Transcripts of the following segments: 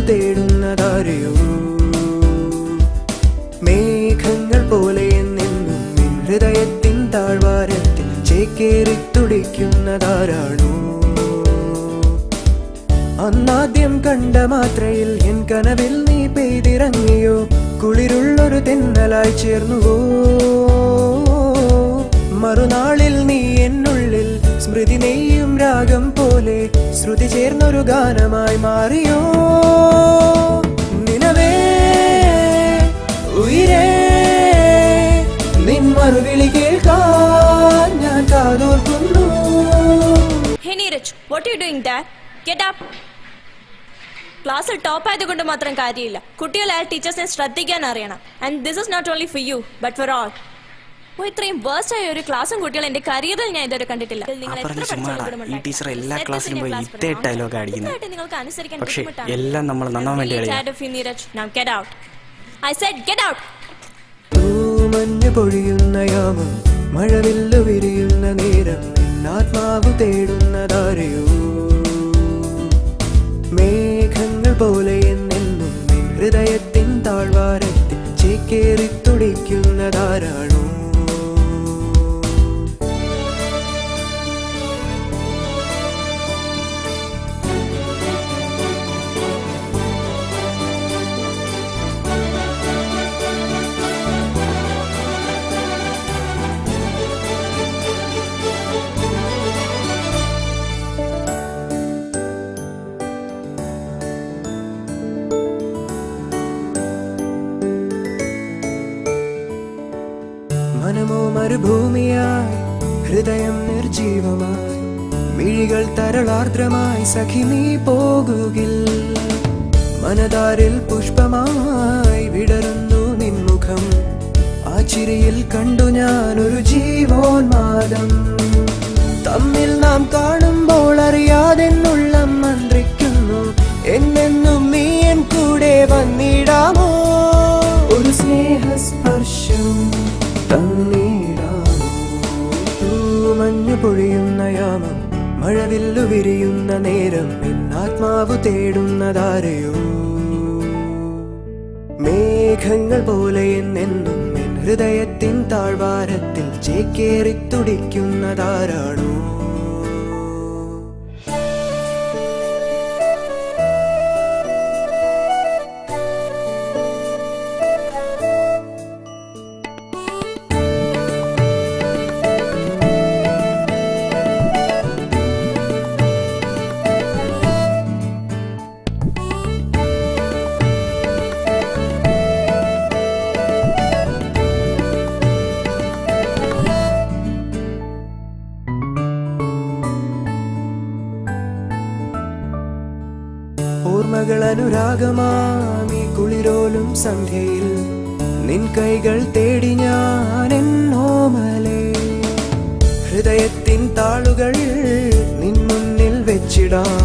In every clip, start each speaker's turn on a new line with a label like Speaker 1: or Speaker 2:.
Speaker 1: തേടുന്നതാരെയോ മേഘങ്ങൾ പോലെ എന്നെന്നും നിൻ ഹൃദയത്തിൻ താഴ്വാരത്തിൽ ചേക്കേറി തുടിക്കുന്നതാരാണോ അന്നാദ്യം കണ്ട മാത്രയിൽ എൻ കനവിൽ നീ പെയ്തിറങ്ങിയോ കുളിരുള്ളൊരു തെന്നലായി ചേർന്നുവോ മറുനാളിൽ നീ എന്നുള്ളിൽ സ്മൃതി നെയ്യും രാഗം പോലെ ശ്രുതി ചേർന്നൊരു ഗാനമായി മാറിയോ നിനവേ ഉയിരേ നിൻ മറുവിളി കേൾക്കാൻ ഞാൻ കാതോർക്കുന്നു.
Speaker 2: Hey Neeraj, what are you doing there? Get up. ക്ലാസ്സിൽ ടോപ്പ് ആയതുകൊണ്ട് മാത്രം കാര്യമില്ല. കുട്ടികളായ ടീച്ചേഴ്സിനെ ശ്രദ്ധിക്കാൻ അറിയണം. And this is not only for you but for all. ഇത്രയും വേഴ്സ്റ്റ് ആയ ഒരു ക്ലാസ്സും കുട്ടികളും എന്റെ കരിയറിൽ ഞാൻ ഇതുവരെ കണ്ടിട്ടില്ല.
Speaker 3: ഈ ടീച്ചർ എല്ലാ ക്ലാസ്സിലും പോയി ഇതേ ഡയലോഗ് അടിക്കുന്നത്.
Speaker 2: നിങ്ങൾക്ക് അനുസരിക്കാൻ
Speaker 3: പക്ഷേ എല്ലാം നമ്മൾ നന്നാൻ വേണ്ടി
Speaker 1: മഞ്ഞു പൊഴിയുന്ന യാമം മഴവില്ലു വിരിയുന്ന നേരം ആത്മാവ് തേടുന്നതാരെയോ മേഘങ്ങൾ പോലെ എന്നെന്നും ഹൃദയത്തിൻ താഴ്വാരത്തിൽ ചേക്കേറി തുടിക്കുന്നതാരാണോ മനമോ മരുഭൂമിയായി ഹൃദയം നിർജീവമായി മിഴികൾ തരളാർദ്രമായി സഖി നീ പോകുകിൽ മനതാരിൽ പുഷ്പമായി വിടരുന്നു നിൻമുഖം ആ ചിരിയിൽ കണ്ടു ഞാനൊരു ജീവോന്മാദം തമ്മിൽ നാം കാണുമ്പോൾ അറിയാതെന്നുള്ളം മന്ത്രിക്കുന്നു എന്നെന്നും നീ എൻ കൂടെ വന്നിടാമോ ഒരു സ്നേഹസ്പർശം മഞ്ഞു പൊഴിയുന്ന യാമം മഴവില്ലു വിരിയുന്ന നേരം ആത്മാവ് തേടുന്നതാരെയോ മേഘങ്ങൾ പോലെ എന്നെന്നും എൻ ഹൃദയത്തിൻ താഴ്വാരത്തിൽ ചേക്കേറി തുടിക്കുന്നതാരാണോ ഓർമ്മകൾ അനുരാഗമാമി കുളിരോലും സന്ധ്യയിൽ നിൻ കൈകൾ തേടി ഞാൻ എന്നോമലേ ഹൃദയത്തിൻ താളുകൾ നിൻ മുന്നിൽ വെച്ചിടാം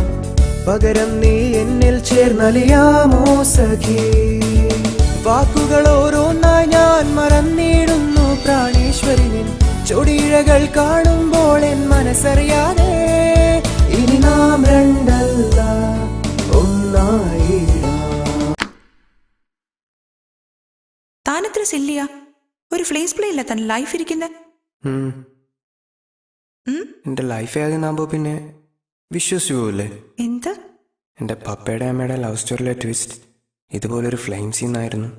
Speaker 1: പകരം നീ എന്നിൽ ചേർന്നലിയാമോ സഖി വാക്കുകൾ ഓരോന്നായി ഞാൻ മറന്നിടുന്നു പ്രാണേശ്വരിനിൻ ചൊടിയിഴകൾ കാണുമ്പോൾ എൻ മനസ്സറിയാതെ ഇനി നാം രണ്ടല്ല
Speaker 4: താനത്ര സില്ലിയ ഒരു ഫ്ലേസ് പ്ലേ ഇല്ല തന്നെ ലൈഫ് ഇരിക്കുന്ന
Speaker 1: എന്റെ ലൈഫ് ആകുന്നാകുമ്പോ പിന്നെ വിശ്വസിക്കൂല്ലേ
Speaker 4: എന്ത്
Speaker 1: എന്റെ പപ്പയുടെ അമ്മയുടെ ലവ് സ്റ്റോറിയിലെ ട്വിസ്റ്റ് ഇതുപോലൊരു ഫ്ലെയിം സീനായിരുന്നു.